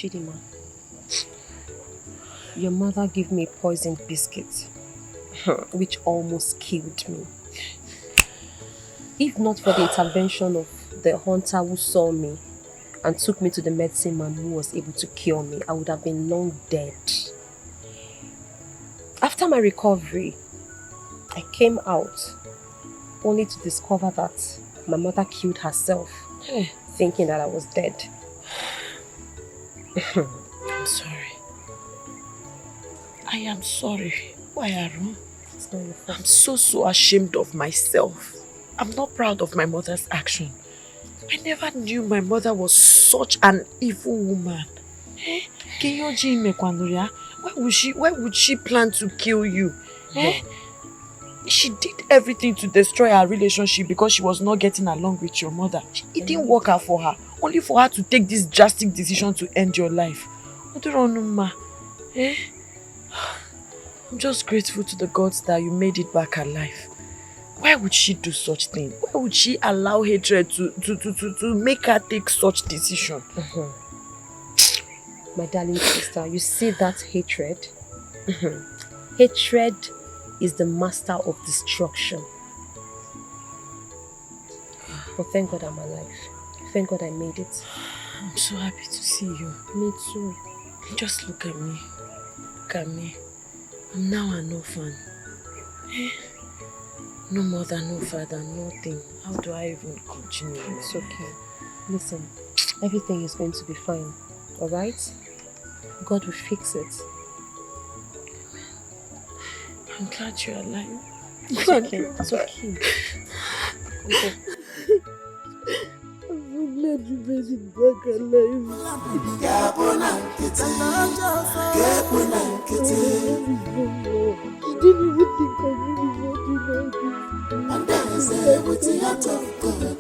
Chidima, your mother gave me poisoned biscuits, which almost killed me. If not for the intervention of the hunter who saw me and took me to the medicine man who was able to cure me, I would have been long dead. After my recovery, I came out only to discover that my mother killed herself, thinking that I was dead. I'm sorry. I am sorry. Why, Aru? It's not your fault. I'm so ashamed of myself. I'm not proud of my mother's action. I never knew my mother was such an evil woman. Why would she plan to kill you? She did everything to destroy our relationship because she was not getting along with your mother. It didn't work out for her, only for her to take this drastic decision to end your life. I'm just grateful to the gods that you made it back alive. Why would she do such thing? Why would she allow hatred to make her take such decision? My darling sister, you see that hatred? Hatred is the master of destruction. But thank God I'm alive. Thank God I made it. I'm so happy to see you. Me too. Just look at me. Look at me. I'm now an orphan. No mother, no father, nothing. How do I even continue? It's okay. Listen, everything is going to be fine. Alright? God will fix it. I'm glad you're alive. It's okay. It's okay. Okay. I'm so glad you made it back alive. She didn't even think I really wanted like this. And then I say, with the heart of God,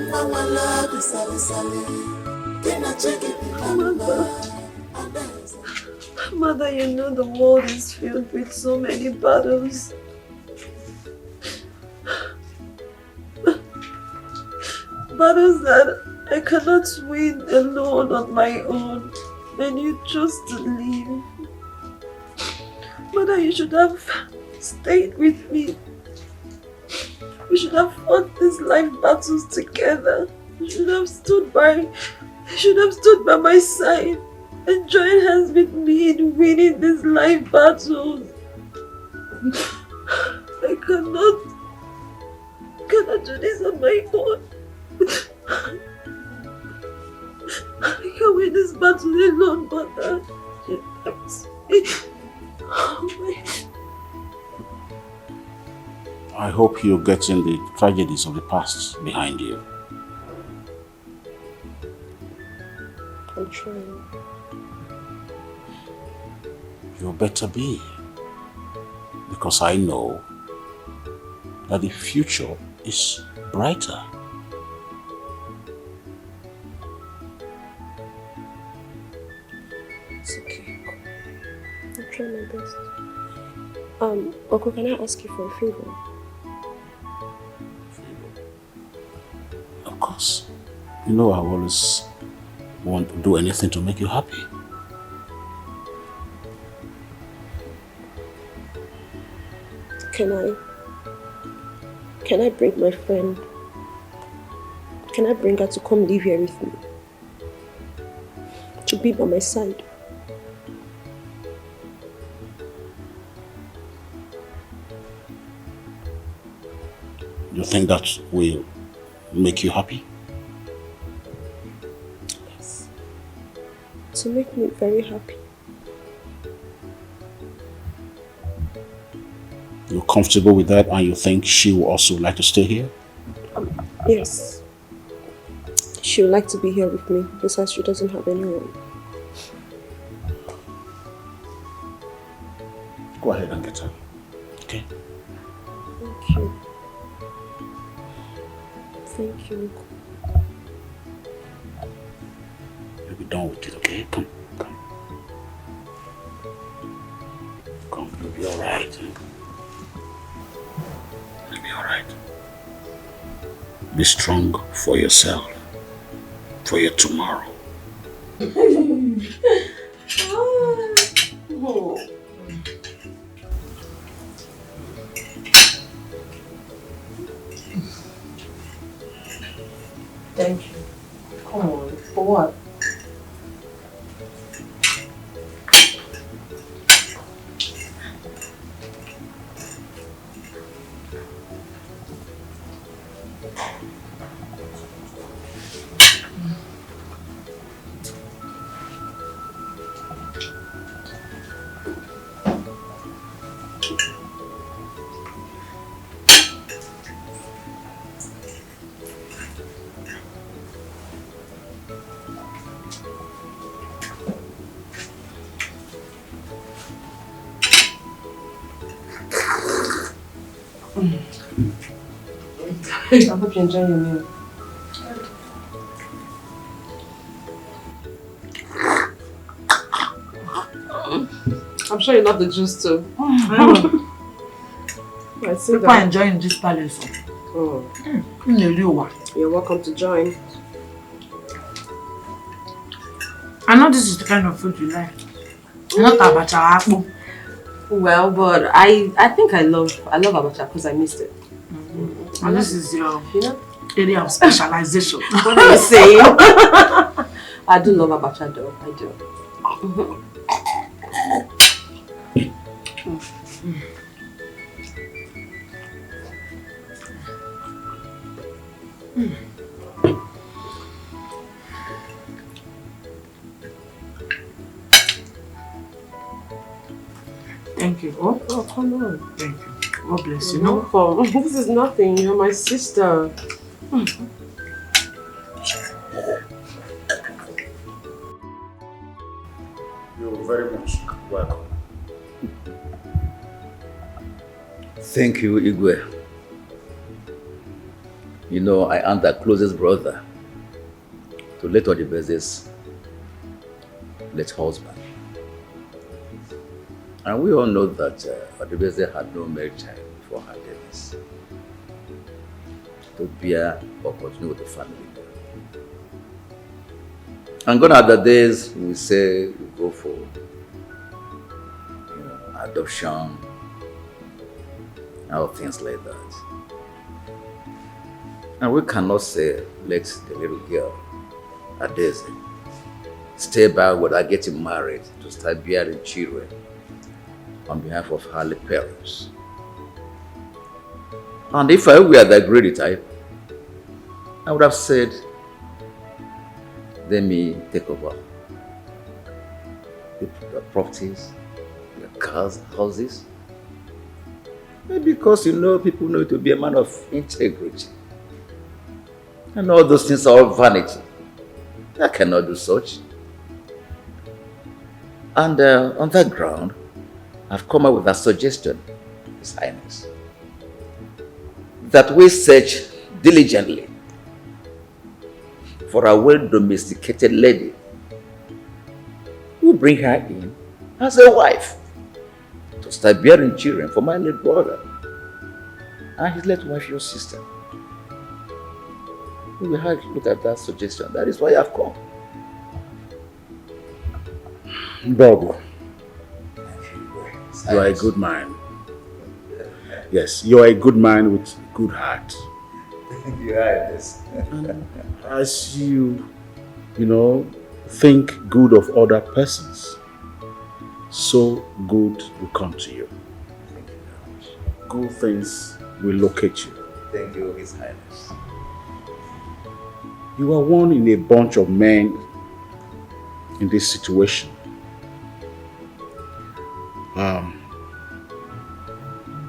Mama love is sally. Can I check it? Mother, you know the world is filled with so many battles. Battles that I cannot win alone on my own, and you chose to leave. Mother, you should have stayed with me. We should have fought these life battles together. You should have stood by my side and joined hands with me in winning these life battles. I cannot do this on my own. I can't win this battle alone, Mother. I hope you're getting the tragedies of the past behind you. I'm trying. You better be. Because I know that the future is brighter. It's okay. I'll try my best. Uncle, can I ask you for a favor? Of course. You know I always want to do anything to make you happy. Can I bring my friend? Can I bring her to come live here with me? To be by my side? You think that will make you happy? Yes. To make me very happy. You're comfortable with that and you think she will also like to stay here? Yes. She would like to be here with me. Besides, she doesn't have anyone. Go ahead and get her. Okay? Thank you. Thank you. You'll be done with it, okay? Come. Come, you'll be alright. You'll be alright. Be strong for yourself, for your tomorrow. Oh. Thank you. Come on. For what? I hope you enjoy your meal. I'm sure you love the juice too. People are enjoying this palace. Oh. You're welcome to join. I know this is the kind of food you like. Not abacha. Well, but I think I love abacha because I missed it. And this is your area of specialization. What are you saying? I do love abacha though. I do. Thank you. Oh, come on. Thank you. God bless you. No problem. This is nothing. You're my sister. You're very much welcome. Thank you, Igwe. You know, I am the closest brother to late Odibeze's late husband. And we all know that Odibeze had no male child before her death to bear or continue with the family. And gone are the days we say we go for adoption, and things like that. And we cannot say, let the little girl, Adeze, stay back without getting married to start bearing children on behalf of her late parents. And if I were the greedy type, I would have said, let me take over the properties, the cars, houses. Maybe because people know to be a man of integrity. And all those things are all vanity. I cannot do such. And on that ground, I've come up with a suggestion, His Highness, that we search diligently for a well-domesticated lady who bring her in as a wife to start bearing children for my late brother and his late wife, your sister. We will have to look at that suggestion. That is why I've come. Bobo, you are a good man. Yes, you are a good man with good heart. You are this. As you think good of other persons, so good will come to you. Thank you very much. Good things will locate you. Thank you, His Highness. You are one in a bunch of men in this situation.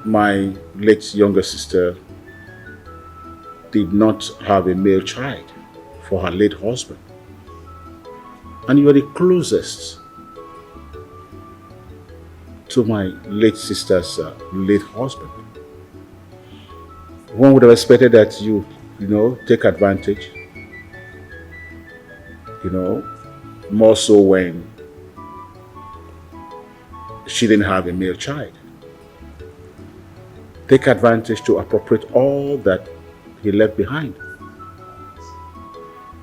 My late younger sister did not have a male child for her late husband. And you are the closest to my late sister's late husband. One would have expected that you take advantage, more so when she didn't have a male child. Take advantage to appropriate all that he left behind.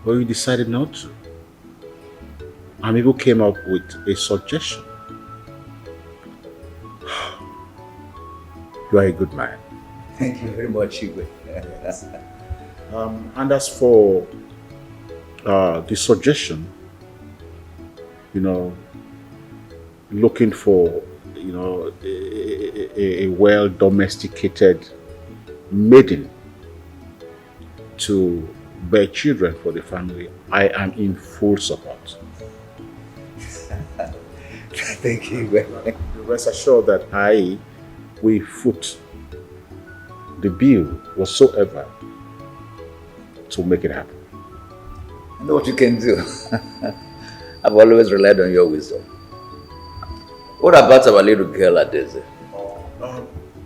But you decided not to. and people came up with a suggestion. You are a good man. Thank you very much, Igwe. And as for the suggestion, looking for, a well-domesticated maiden to bear children for the family, I am in full support. Thank you, Igwe. Rest assured that I will foot the bill whatsoever to make it happen. I know what you can do. I've always relied on your wisdom. What about our little girl, Adeze?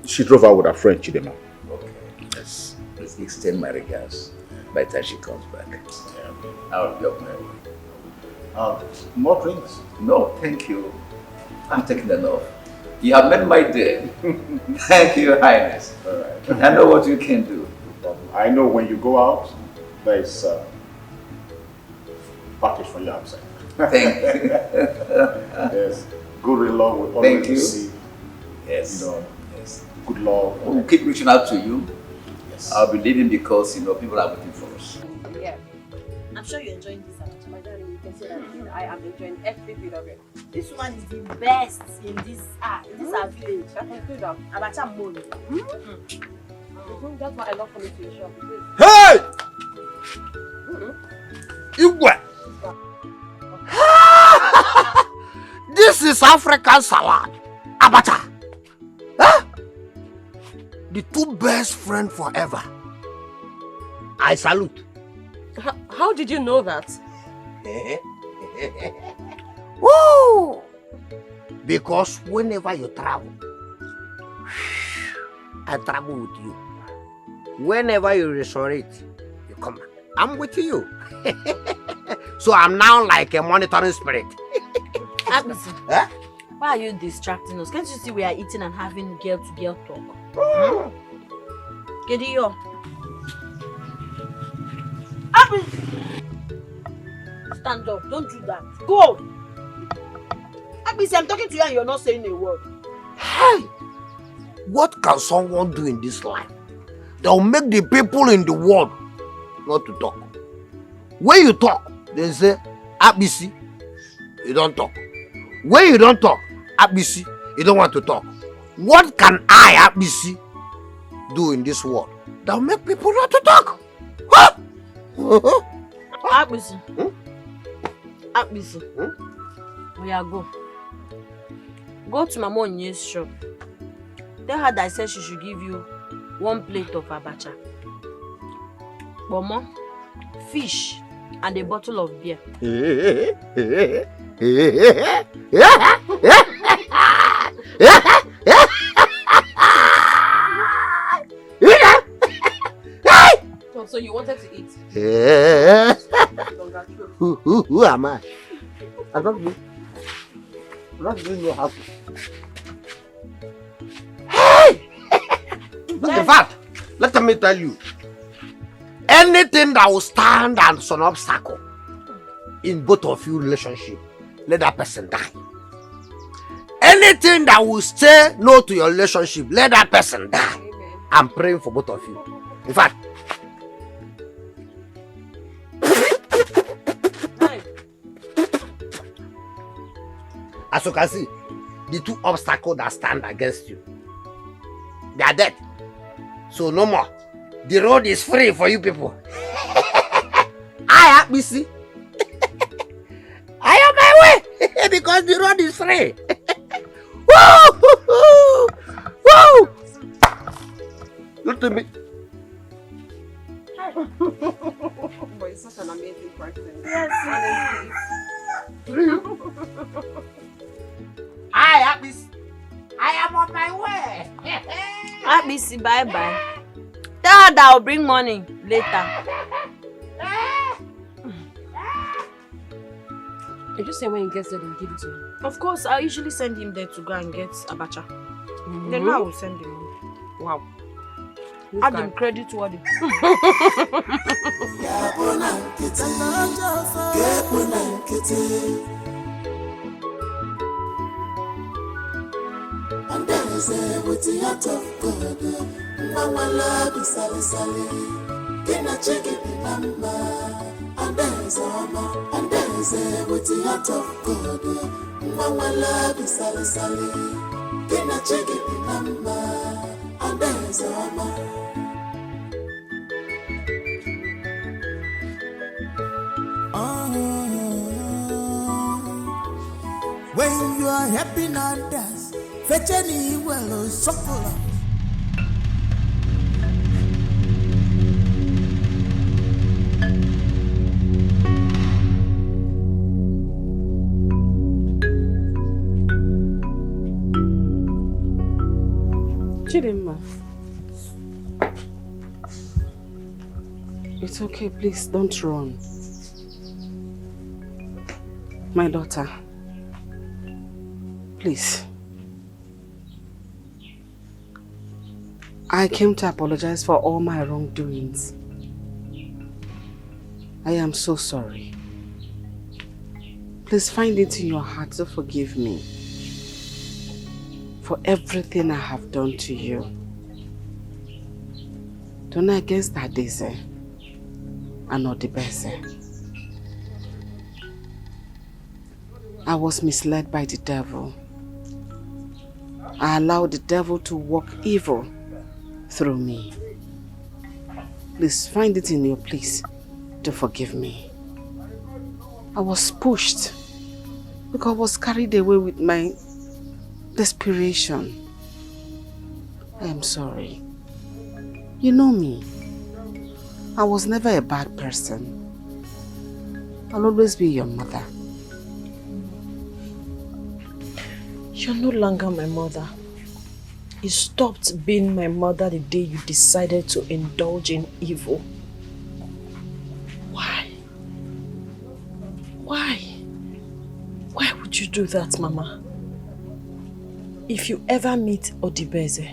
She drove out with her friend, Chidema. Okay. Yes. Please extend my regards by the time she comes back. Yeah. I'll be up now. More drinks? No, thank you. I'm taking enough. You have made my day. Thank you, Your Highness. All right. I know what you can do. I know when you go out, there is a package for you outside. Thank you. Yes. Good in love will always receive. Yes. Yes. Good love. We'll keep reaching out to you. Yes. I'll be leaving because people are waiting for us. Yeah. I'm sure you're enjoying this. My darling, you can say that I am enjoying every bit of it. This one is the best in this our village. I can do that. Abacha Moni. That's why I love coming to your shop. Hey! Igwe! This is African salad. Abacha. Huh? The two best friends forever. I salute. How did you know that? Woo! Because whenever you travel, I travel with you. Whenever you resurrect, you come back. I'm with you. So I'm now like a monitoring spirit. Abisi, Huh? why are you distracting us? Can't you see we are eating and having girl-to-girl talk? Gediyo. Abisi! Stand up, don't do that. Go! Abisi, I'm talking to you and you're not saying a word. Hey! What can someone do in this life that will make the people in the world not to talk? When you talk, they say, Abisi, you don't talk. When you don't talk, Abisi, you don't want to talk. What can I, Abisi, do in this world that will make people not to talk? Huh? Abisi. Abisi. Oya, go. Go to Mama Onye's shop. Tell her that I said she should give you 1 plate of abacha, bomo, fish, and a bottle of beer. So you wanted to eat? Who am I? I don't know how to. Hey! In fact, let me tell you, anything that will stand as an obstacle in both of you relationship, let that person die. Anything that will say no to your relationship, let that person die. Amen. I'm praying for both of you. In fact, as you can see, the two obstacles that stand against you, they are dead. So no more. The road is free for you people. I am busy. I am my way because the road is free. Woo! Woo! Look at me. But it's such an amazing person. Yes, I am busy. I am on my way. Abisi, bye-bye. Tell her that I'll bring money later. You just say when he gets there, then give it to him. Of course, I usually send him there to go and get abacha. Then I will send him. Wow. Add him credit worthy. Andeze with the heart of God. Mama love is sally sally. Kina chiki mama. Andeze with the heart of God. Mama love is sally sally. Kina chiki mama. Andeze when you are happy and dance, fetch any well suffer. Chidimma. It's okay, please don't run. My daughter. Please. I came to apologize for all my wrongdoings. I am so sorry. Please find it in your heart to forgive me for everything I have done to you. Don't against that Daisy and not the best. I was misled by the devil. I allowed the devil to work evil through me. Please find it in your place to forgive me. I was pushed because I was carried away with my desperation. I am sorry. You know me. I was never a bad person. I'll always be your mother. You're no longer my mother. You stopped being my mother the day you decided to indulge in evil. Why? Why? Why would you do that, Mama? If you ever meet Odibeze,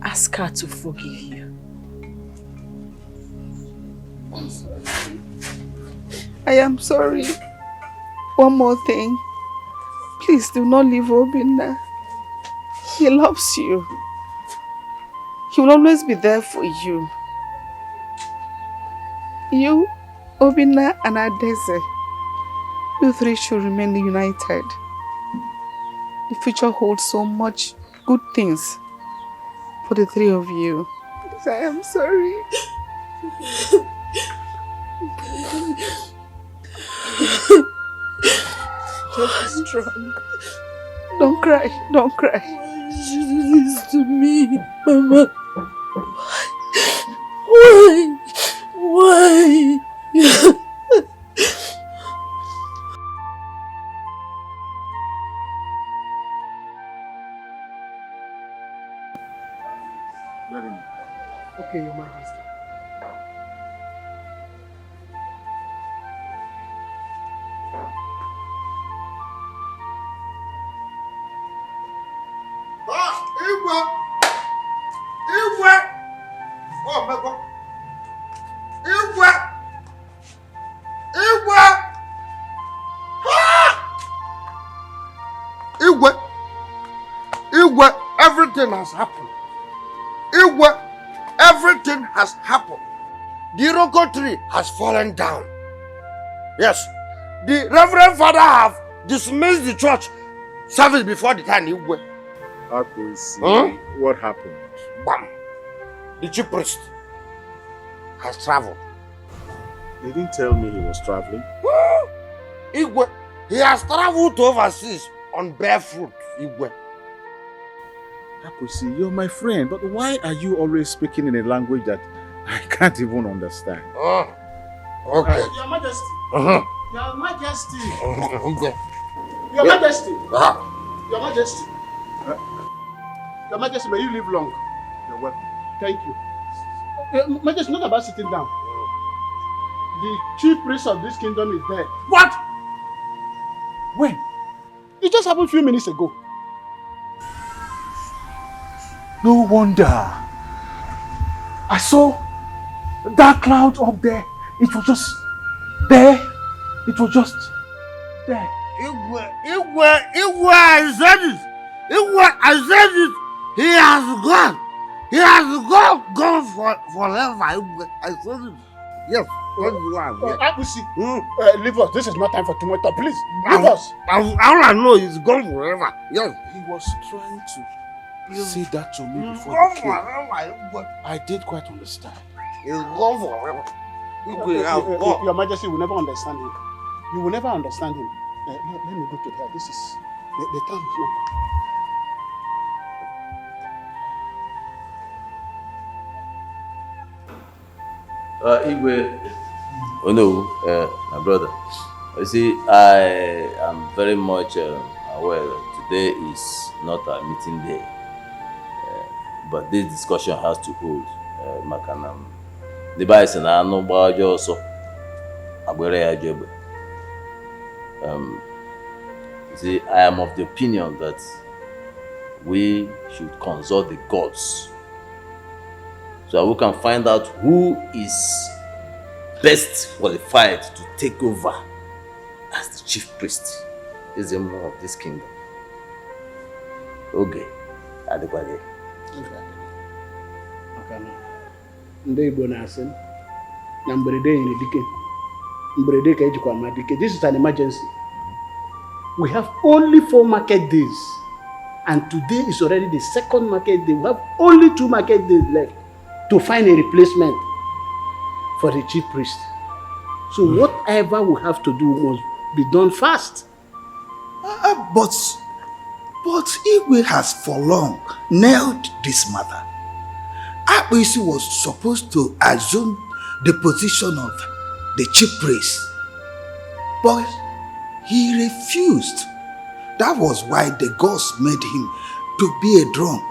ask her to forgive you. I am sorry. One more thing. Please do not leave Obinna. He loves you. He will always be there for you. You, Obinna and Adeze, you three should remain united. The future holds so much good things for the three of you. Please, I am sorry. Just be strong. Don't cry, don't cry. Why did you do this to me, Mama? Why? Why? Okay, Your Majesty. Oh my God! Everything has happened. Everything has happened. The Iroko tree has fallen down. Yes, the Reverend Father have dismissed the church service before the time. What happened? Bam! The chief priest has traveled. He didn't tell me he was traveling. Igwe, he has traveled to overseas on barefoot. Igwe. Akwesi, you're my friend, but why are you always speaking in a language that I can't even understand? Okay. Your Majesty. Uh-huh. Your Majesty. Okay. Your Majesty. Uh-huh. Your Majesty. Your Majesty, may you live long. You're welcome. Thank you. Majesty, not about sitting down. The chief priest of this kingdom is there. What? When? It just happened a few minutes ago. No wonder. I saw that cloud up there. It was just there. It was just there. Igwe, I said it. Igwe, I said it. He has gone. He has gone forever. I told you. Yes, that's why I'm here. Leave us. This is not time for tomato. Please, leave us. All I know is gone forever. Yes. He was trying to say that to me He's before gone he came. forever. I did quite understand. He's gone forever. Your Majesty will never understand him. You will never understand him. Let me go to her. This is the time is not. Igwe, oh no, my brother. You see, I am very much aware that today is not a meeting day, but this discussion has to hold. Makanam, the bison are no barge also. See, I am of the opinion that we should consult the gods so that we can find out who is best qualified to take over as the chief priest, is the more of this kingdom. Okay, Adequate. Ndị Igbo na-asị na mberede nyere dike. Mberede ka ejikwa ama dike. This is an emergency. We have only 4 market days, and today is already the 2nd market day. We have only 2 market days left to find a replacement for the chief priest. So whatever we have to do must be done fast. But Igwe has for long nailed this matter. Akpisi was supposed to assume the position of the chief priest, but he refused. That was why the gods made him to be a drone.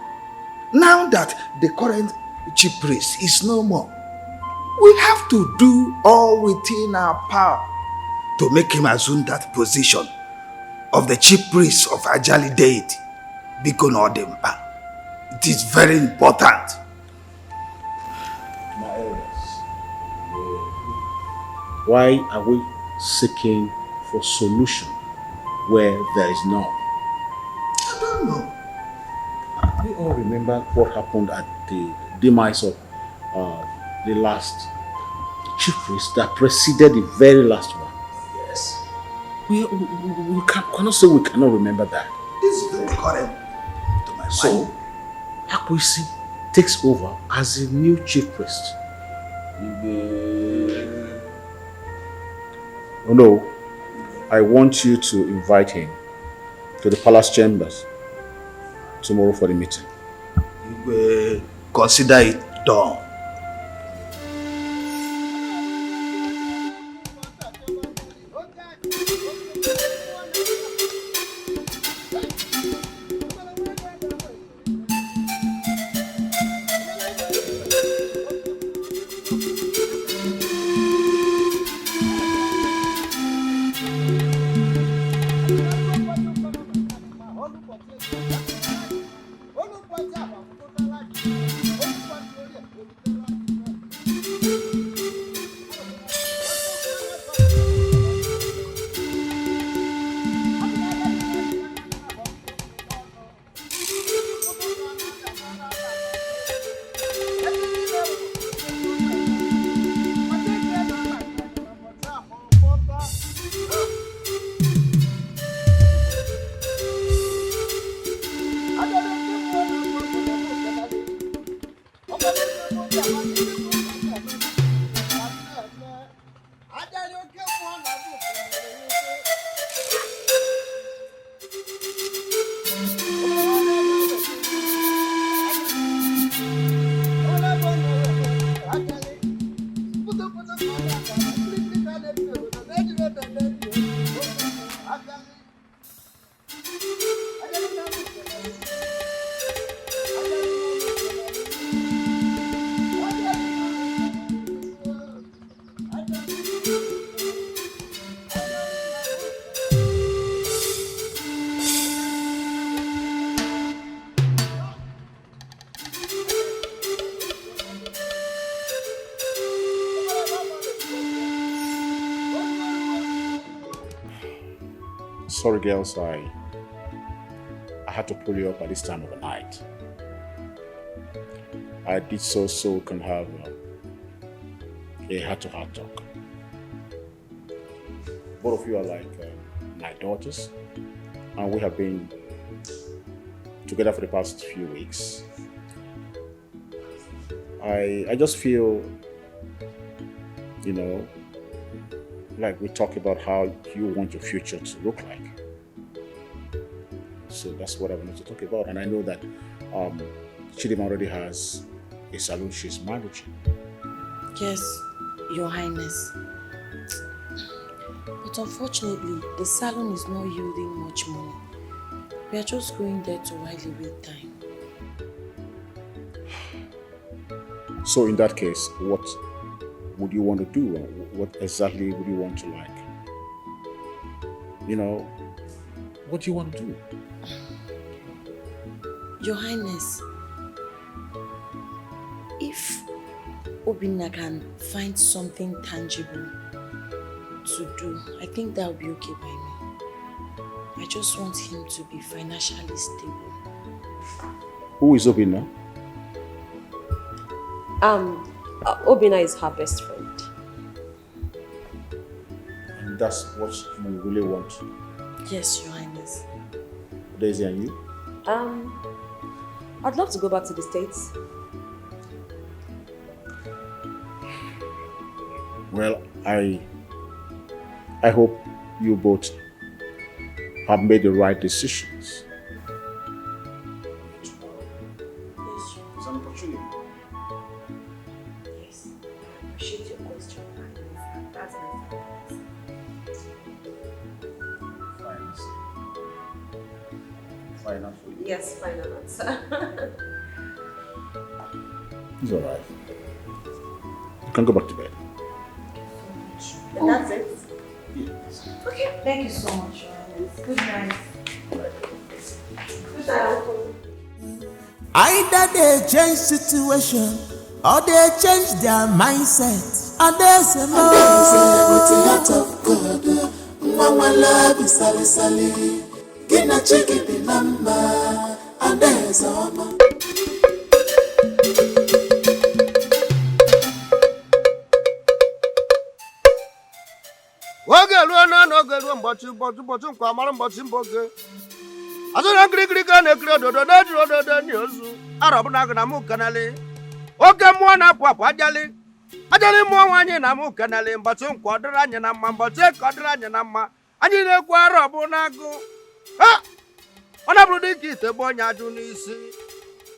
Now that the current chief priest is no more, we have to do all within our power to make him assume that position of the chief priest of Ajali deity, Biko Nodemba. It is very important. My elders, why are we seeking for solution where there is none? I don't know. We all remember what happened at the demise of the last chief priest that preceded the very last one. Yes. We cannot say we cannot remember that. This is very current to my mind. So, Akwesi takes over as a new chief priest. Oh no, I want you to invite him to the palace chambers tomorrow for the meeting. Consider it done. Sorry girls, I had to pull you up at this time of the night. I did so we can have a heart-to-heart talk. Both of you are like my daughters, and we have been together for the past few weeks. I just feel, you know, like we talk about how you want your future to look like. So that's what I wanted to talk about. And I know that Chidima already has a salon she's managing. Yes, Your Highness. But unfortunately, the salon is not yielding much money. We are just going there to while away time. So in that case, what would you want to do? What exactly would you want to like? You know, what do you want to do? Your Highness, if Obinna can find something tangible to do, I think that will be okay by me. I just want him to be financially stable. Who is Obinna? Obinna is her best friend. And that's what you really want? Yes, Your Highness. Daisy and you? I'd love to go back to the States. Well, I hope you both have made the right decisions. Yes, It's an opportunity. yes. I appreciate your question. That's my favorite. Fine enough for you. Yes, final answer. It's all right. You can go back to bed. And that's it. Yes. Okay, thank you so much, Your Highness. Good night. Good night, Uncle. Either they change situation or they change their mindset. And there's a more. With the heart of God, Mama love is sally sally. Gina chicken the number. And there's a more. Oge ruo n'oge ruo ụbọchị nkwa mara ụbọchị mbụ oge. Azụna nkirikiri na-ekiri ododo na-ejiri ododo ni ozu. Arọbụna gị na mụ kenali. Oke mmụọ na-apụ apụ ajali. Ajali mmụọ nwaanyị na mụ kenali. Mbọchị nkwa ọ dịrị anyị na mma. Mbọchị eke ọ dịrị anyị na mma. Anyị na-ekwu arọbụna agụ. Ha! Ọ na-abụrụ dịka ite bụ onye ajụ n'isi.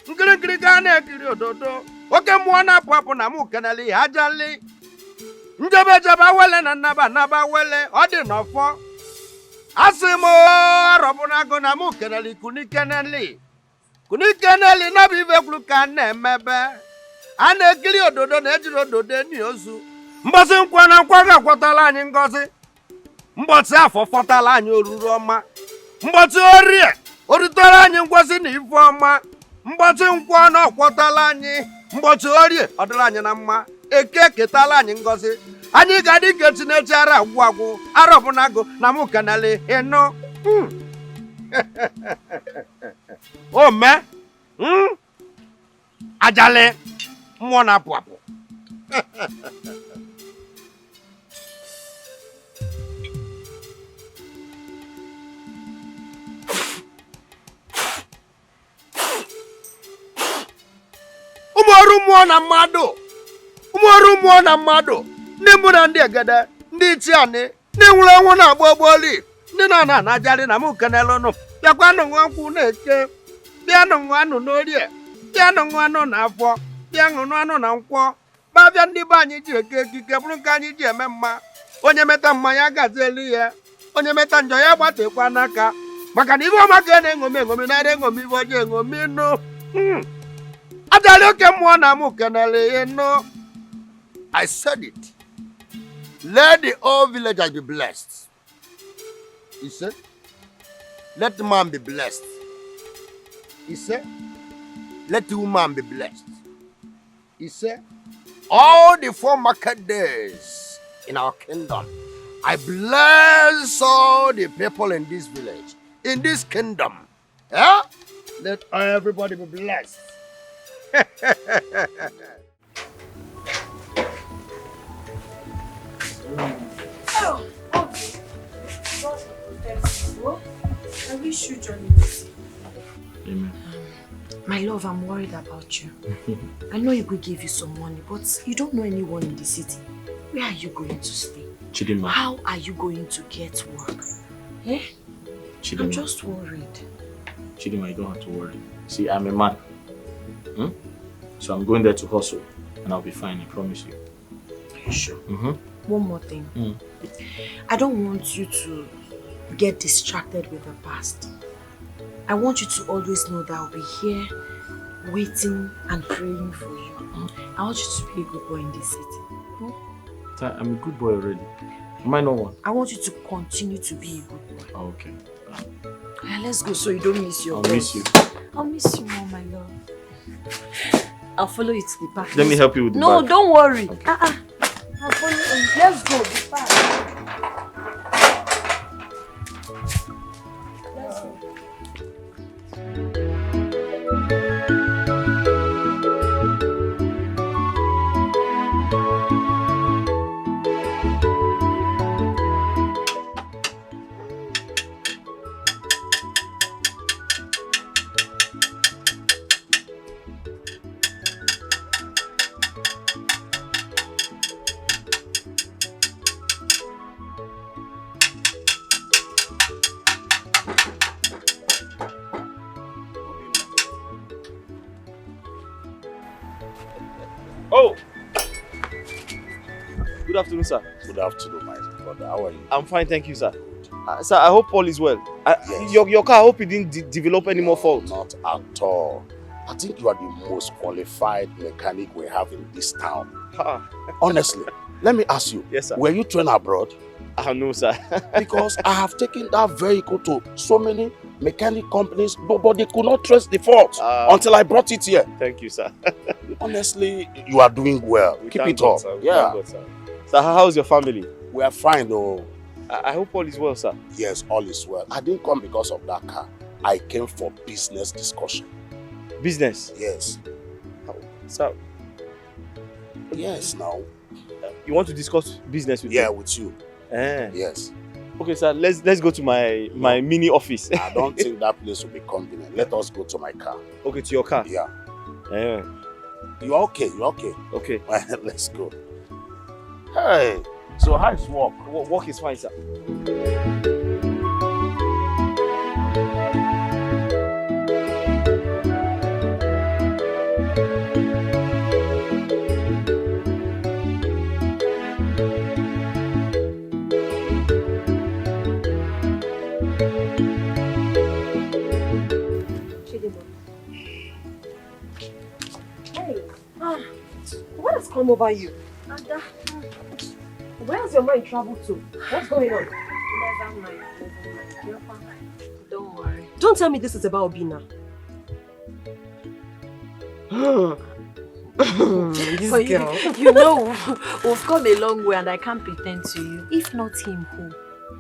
Nkirikiri ka na-ekiri ododo. Oke mmụọ na-apụ apụ na mụ kenali ajali. Njebe jebe wele na naba wele ọ dị n'ọfọ. Asị m arọbụna agụ na mụ kenali kunikeneli na bụ ife kwuru ka na-emebe. A na-ekiri ododo na-ejiri ododo ni ozu. Mbọsị nkwa na nkwa ga-akwọtala anyị ngọzi. Mbọsị afọ fọtala anyị oruru ọma. Mbọsị orie orutere anyị ngọzi na ife ọma. Mbọsị nkwa na ọkwọtala anyị. Mbọsị orie ọ dịrị anyị na mma. Eke ketala anyị ngọzi. Anyị ga-adị ka Chineke ara agwụ arọbụna agụ na mụ kenali ịnụ. Ome ajali mmụọ na-apụ apụ. Ụmụ ọrụ mmụọ na mmadụ ndị mbụ na ndị egede ndị ichiani ndị nwụrụ ọnwụ na-agba ogboli ndị na na-ajali na mụ kenelụnụ. Bịakwanụ ṅụọ nkwụ na-eke, bịanụ ṅụọ anụ n'orie, bịanụ ṅụọ anụ n'afọ, bịa ṅụrụ anụ na nkwọ. Babịa ndị be anyị ji eke ekike bụrụ nke anyị ji eme mma. Onye meta mma ya gazieli ya, onye meta njọ ya gbatekwa n'aka. Maka na ife ọma ka na-eṅomi na-ere eṅomi ife ọjọọ eṅomi nụ. Ajali oke mmụọ na mụ kenele ya nụ. I said it. Let the whole villagers be blessed. He said, let the man be blessed. He said, let the woman be blessed. He said, all the 4 market days in our kingdom, I bless all the people in this village, in this kingdom. Yeah? Let everybody be blessed. Oh, okay. God protect you. Oh, I wish you journey mercy. Amen. My love, I'm worried about you. I know Igwe gave you some money, but you don't know anyone in the city. Where are you going to stay? Chidinma. How are you going to get work? Eh? Chidinma. I'm just worried. Chidinma, you don't have to worry. See, I'm a man. So I'm going there to hustle, and I'll be fine, I promise you. Are you sure? Mm-hmm. One more thing. I don't want you to get distracted with the past. I want you to always know that I'll be here waiting and praying for you. I want you to be a good boy in this city. I'm a good boy already. Am I not one? I want you to continue to be a good boy. Oh, okay. Yeah, let's go so you don't miss your I'll miss you. I'll miss you more, my love. I'll follow you to the park. Let me help you with the No, bag. don't worry. Okay. I'll follow you. Let's go. The park. Let's go. Oh! Good afternoon, sir. Good afternoon, my brother. How are you? I'm fine, thank you, sir. Sir, I hope all is well. Yes. Your car, I hope it didn't develop any more fault. Not at all. I think you are the most qualified mechanic we have in this town. Honestly, let me ask you. Yes, sir. Were you trained abroad? No, sir. Because I have taken that vehicle to so many mechanic companies, but they could not trace the fault until I brought it here. Thank you, sir. Honestly, you are doing well. Keep it up. Sir. Yeah. God, sir. Sir, how's your family? We are fine, though. I hope all is well, sir. Yes, all is well. I didn't come because of that car. I came for business discussion. Business? Yes. Sir? Yes, now. You want to discuss business with me? Yeah, with you. Yes. Okay, sir, let's go to my mini office. I don't think that place will be convenient. Let us go to my car. Okay, to your car? Yeah. You are okay? You are okay? Okay. Let's go. Hey, so how is work? Work is fine, sir. What has come over you? Ada, where has your mind traveled to? What's going on? Never mind. You're fine. Don't worry. Don't tell me this is about Obina. This But girl. You know, we've come a long way and I can't pretend to you. If not him,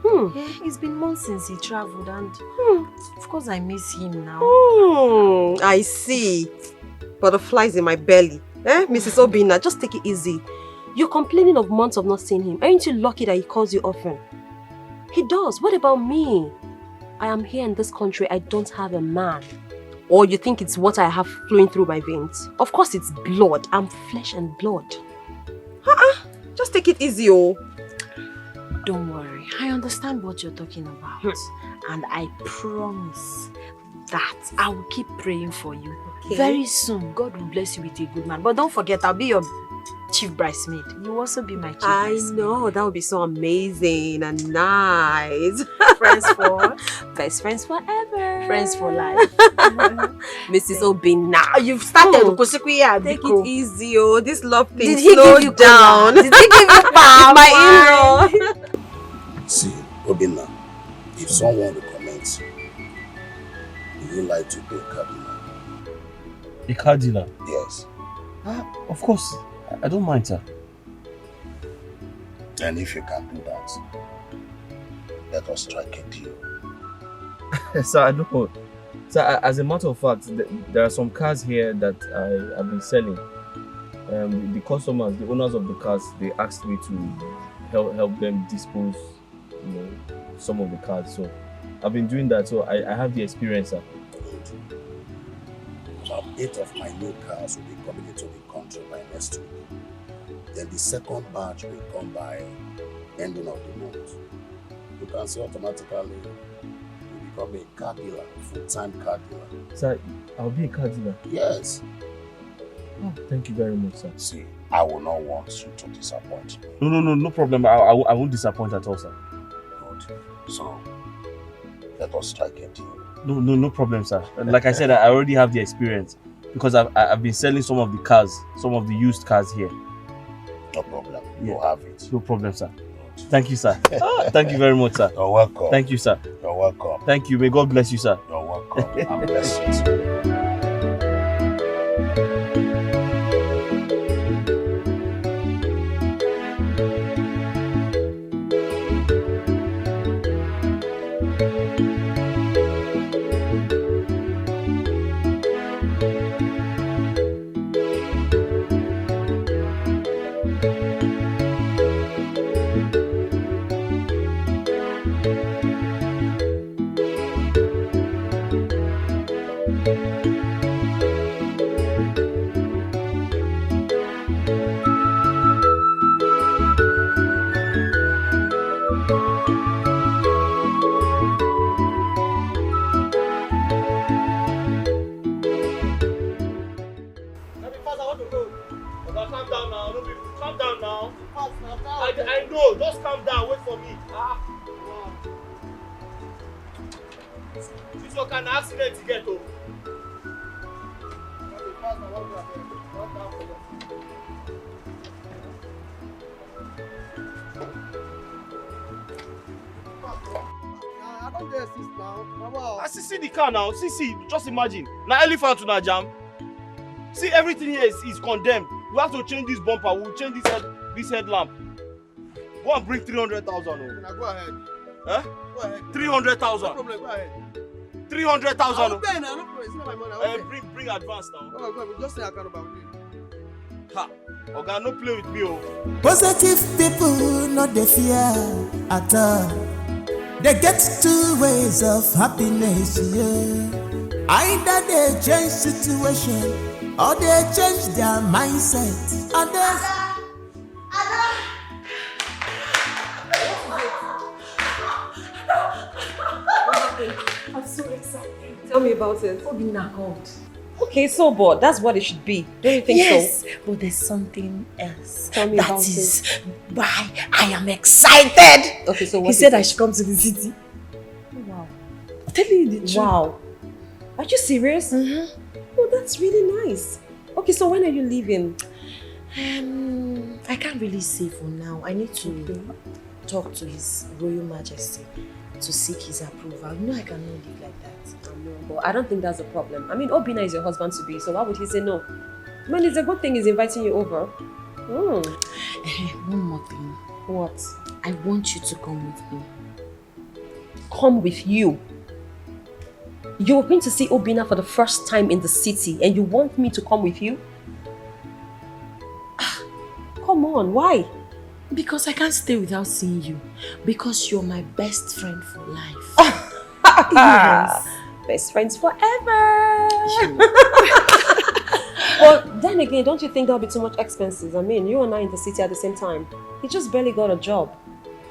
who? Yeah, it's been months since he traveled and of course I miss him now. I see. Butterflies in my belly. Mrs. Obina, just take it easy. You're complaining of months of not seeing him. Aren't you lucky that he calls you often? He does. What about me? I am here in this country. I don't have a man. Or you think it's what I have flowing through my veins? Of course it's blood. I'm flesh and blood. Just take it easy, oh. Don't worry. I understand what you're talking about. And I promise that I will keep praying for you. Okay. Very soon, God will bless you with a good man. But don't forget, I'll be your chief bridesmaid. You will also be my chief bridesmaid. I know, that would be so amazing and nice. Friends for? Best friends forever. Friends for life. Mrs. Obina. You've started. Take it easy, oh. This love thing, Did he slow give you down. Did he give you palm? My in-law. See, Obina, if someone recommends, would you like to be a car dealer? A car dealer? Yes. Of course. I don't mind, sir. And if you can do that, let us strike a deal. Sir, I don't. So as a matter of fact, there are some cars here that I have been selling. The customers, the owners of the cars, they asked me to help them dispose, some of the cars. So I've been doing that. So I have the experience, sir. About 8 of my new cars will be coming into the country by next week. Then the second batch will come by ending of the month. You can see automatically you become a car dealer, full-time car dealer. Sir, I'll be a car dealer. Yes. Oh, thank you very much, sir. See, I will not want you to disappoint me. No problem. I won't disappoint at all, sir. Good. So, let us strike a deal. No problem, sir. Like I said, I already have the experience because I've been selling some of the cars, some of the used cars here. No problem. You have it. No problem, sir. Thank you, sir. Thank you very much, sir. You're welcome. Thank you, sir. You're welcome. Thank you. May God bless you, sir. You're welcome. I'm blessed. I know, just calm down, wait for me. This one kind of accident to get over. I don't dare assist now. I see the car now. See, just imagine. Now elephant to na jam. See, everything here is condemned. We have to change this bumper. We'll change this headlamp. Go and bring 300,000. Now go ahead. Huh? Go ahead. 300,000. No problem, go ahead. 300,000. I'll pay now, no problem. It's not my money. I'll pay. Bring advance now. Go ahead. Just say I can't about it. Ha! Oga, no play with me, oh. Positive people not the fear at all. They get two ways of happiness, yeah. Either they change situation or they change their mindset. And I'm so excited. Tell me about it. Obinna called. Okay, so but that's what it should be. Don't you think so? Yes, but there's something else. Tell me That about is it. why I am excited. Okay, so what he is said I it? should come to the city. Oh, wow. I'm telling you the truth. Wow. Are you serious? Oh, that's really nice. Okay, so when are you leaving? I can't really say for now. I need to talk to His Royal Majesty to seek his approval. You know I cannot live like that. But I don't think that's a problem. I mean, Obinna is your husband to be, so why would he say no? I mean, it's a good thing he's inviting you over. One more thing. What? I want you to come with me. Come with you? You're going to see Obinna for the first time in the city and you want me to come with you? Come on, why? Because I can't stay without seeing you. Because you're my best friend for life. Yes. Best friends forever. But then again, don't you think there'll be too much expenses? I mean, you and I in the city at the same time. He just barely got a job.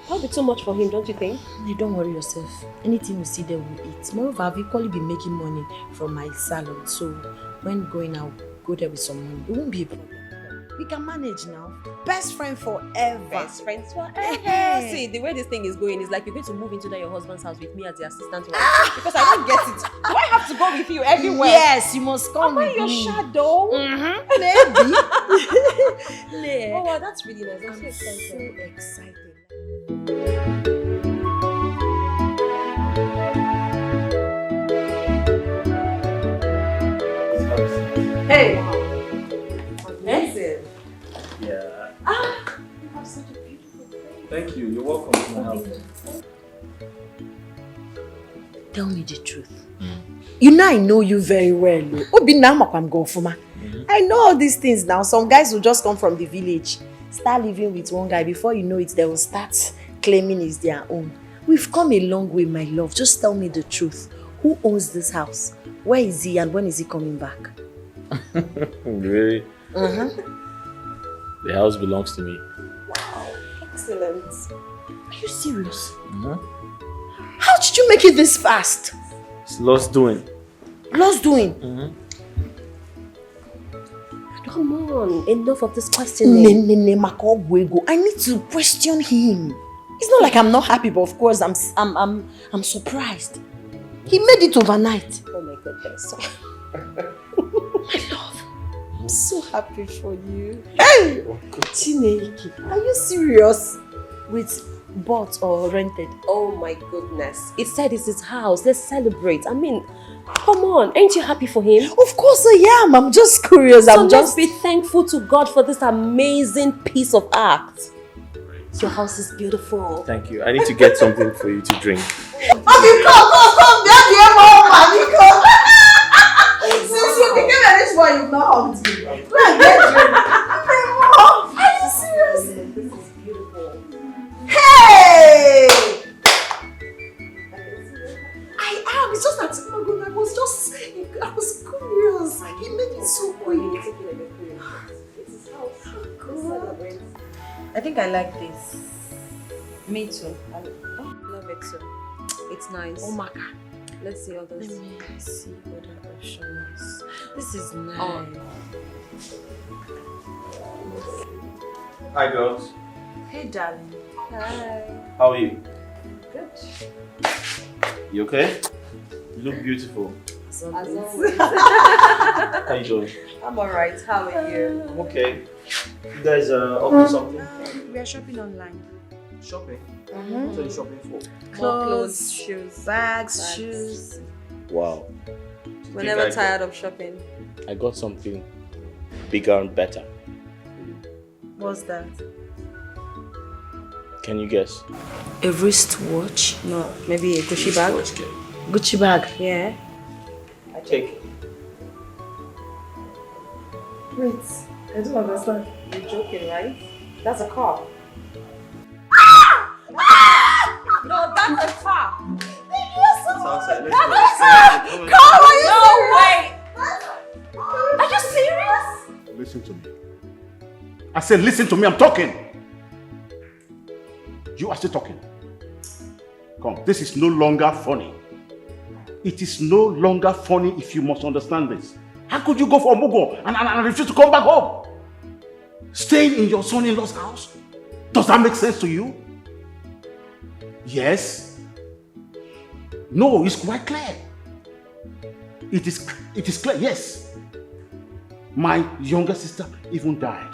That'll be too much for him, don't you think? Hey, don't worry yourself. Anything we see there we'll eat. Moreover, I've equally been making money from my salon. So when going out, go there with some money. It won't be a problem. We can manage now. Best friend forever. Best friends forever. See, the way this thing is going is like you're going to move into your husband's house with me as the assistant wife. Because I don't get it. Do I have to go with you everywhere? Yes, you must come Am I with your me. shadow? Maybe. Oh, wow, that's really nice. I'm so excited. Hey. Amazing. Yeah. You have such a beautiful face. Thank you. You're welcome to my house. tell me the truth. You know I know you very well. I know all these things now. Some guys will just come from the village, start living with one guy. Before you know it, they will start claiming it's their own. We've come a long way, my love. Just tell me the truth. Who owns this house? Where is he and when is he coming back? Really? The house belongs to me. Wow, excellent. Are you serious? How did you make it this fast? It's lost doing. Lost doing? Come on, enough of this questioning. I need to question him. It's not like I'm not happy, but of course I'm surprised. He made it overnight. Oh my goodness. My love, I'm so happy for you. Hey! Chineke, are you serious? With bought or rented? Oh my goodness. It said it's his house. Let's celebrate. I mean, come on. Ain't you happy for him? Of course I am. I'm just curious. So let's be thankful to God for this amazing piece of art. Your house is beautiful. Thank you. I need to get something for you to drink. Come. Since you became a rich boy, you've not hugged me. Go and get drink. Are you serious? This is beautiful. Hey! I am. It's just that, oh my God, I was curious. He made it so quick. This is house. I think I like this. Me too. I love it too. It's nice. Oh my God. Let's see others. Let me see other options. This is nice. Oh. Hi girls. Hey darling. Hi. How are you? Good. You okay? You look beautiful. As always. How you doing? I'm alright. How are you? I'm okay. You guys up to something? We are shopping online. Shopping? What are you shopping for? Clothes, shoes, Bags, shoes. Wow. We're never tired of shopping. I got something bigger and better. What's that? Can you guess? A wristwatch? No, maybe a Gucci bag. Gucci bag? Yeah. Take it. Wait, I don't understand. You're joking, right? That's a car. No, that's a car. It's outside. Let's go. Car, no way. Are you serious? Listen to me. I said, listen to me, I'm talking. You are still talking. Come, this is no longer funny. It is no longer funny if you must understand this. How could you go for Mugo and refuse to come back home? Staying in your son-in-law's house? Does that make sense to you? Yes? No, it's quite clear. It is clear, yes. My younger sister even died.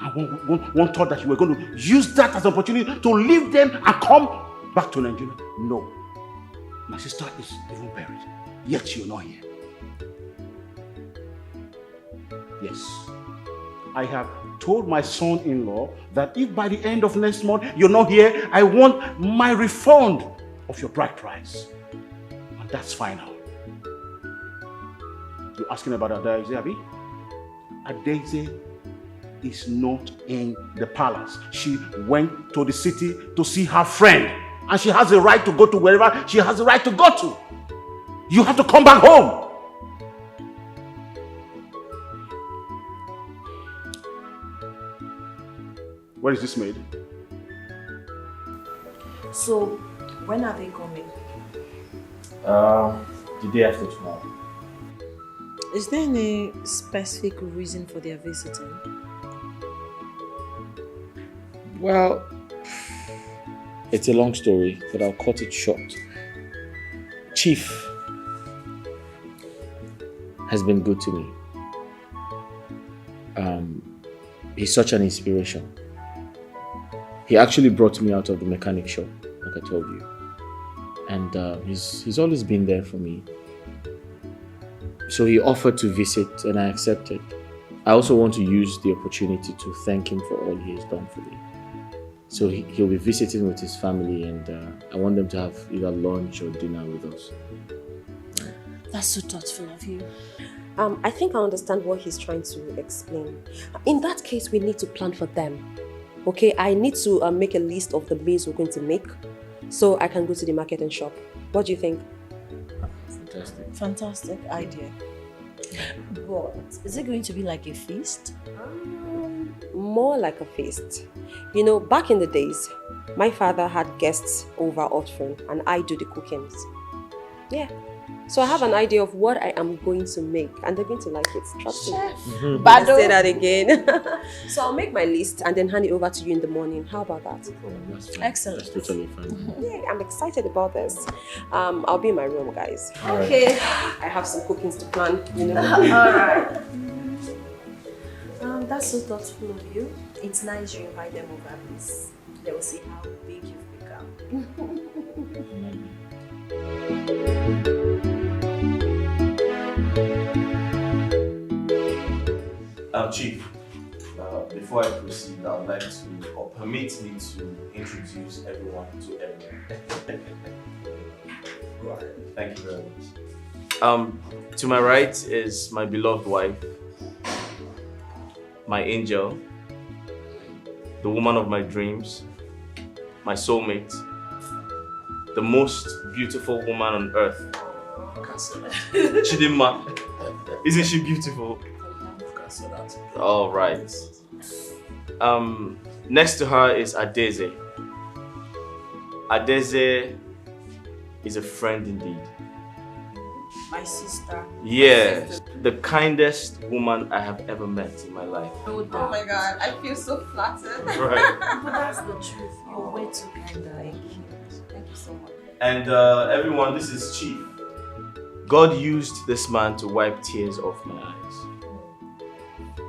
And one thought that you were going to use that as an opportunity to leave them and come back to Nigeria. No. My sister is even buried. Yet you're not here. Yes. I have told my son-in-law that if by the end of next month you're not here, I want my refund of your bride price. And that's final. You're asking about Adaeze, Abi? Adaeze is not in the palace. She went to the city to see her friend. And she has the right to go to wherever she has the right to go to. You have to come back home. Where is this made? So, when are they coming? The day after tomorrow. Is there any specific reason for their visiting? Well, it's a long story, but I'll cut it short. Chief has been good to me. He's such an inspiration. He actually brought me out of the mechanic shop, like I told you. And he's always been there for me. So he offered to visit and I accepted. I also want to use the opportunity to thank him for all he has done for me. So he'll be visiting with his family, and I want them to have either lunch or dinner with us. That's so thoughtful of you. I think I understand what he's trying to explain. In that case, we need to plan for them. Okay, I need to make a list of the meals we're going to make so I can go to the market and shop. What do you think? Fantastic. Fantastic idea. But is it going to be like a feast? More like a feast. You know, back in the days, my father had guests over often and I do the cookings. Yeah. So I have an idea of what I am going to make and they're going to like it. Trust me. I'll say that again. So I'll make my list and then hand it over to you in the morning. How about that? That's fine. Excellent. That's totally fine. Yeah, I'm excited about this. I'll be in my room, guys. Right. Okay. I have some cookings to plan, you know. Alright. That's so thoughtful of you. It's nice you invite them over, please. They will see how big you've become. Chief, before I proceed, I would like to, or permit me to introduce everyone to everyone. Right. Thank you very much. To my right is my beloved wife, my angel, the woman of my dreams, my soulmate, the most beautiful woman on earth. Chidimma. Isn't she beautiful? All right. Next to her is Adeze. Adeze is a friend indeed. My sister. Yeah, the kindest woman I have ever met in my life. Oh my God, I feel so flattered. Right. But that's the truth. You're way too kind. Thank you so much. And everyone, this is Chief. God used this man to wipe tears off my eyes.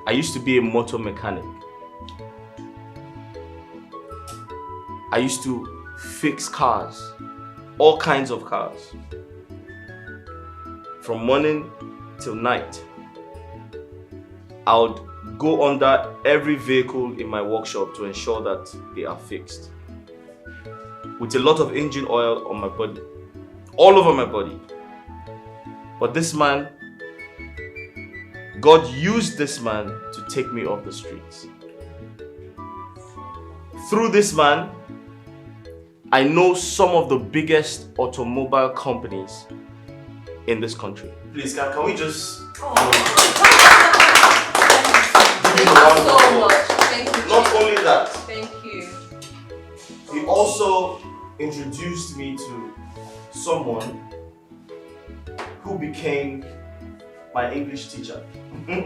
I used to be a motor mechanic. I used to fix cars, all kinds of cars. From morning till night. I would go under every vehicle in my workshop to ensure that they are fixed. With a lot of engine oil on my body, all over my body. But this man, God used this man to take me off the streets. Through this man, I know some of the biggest automobile companies in this country. Please, can we just give him a round of applause? Thank you. Not only that, Thank you. he also introduced me to someone who became my English teacher. Tell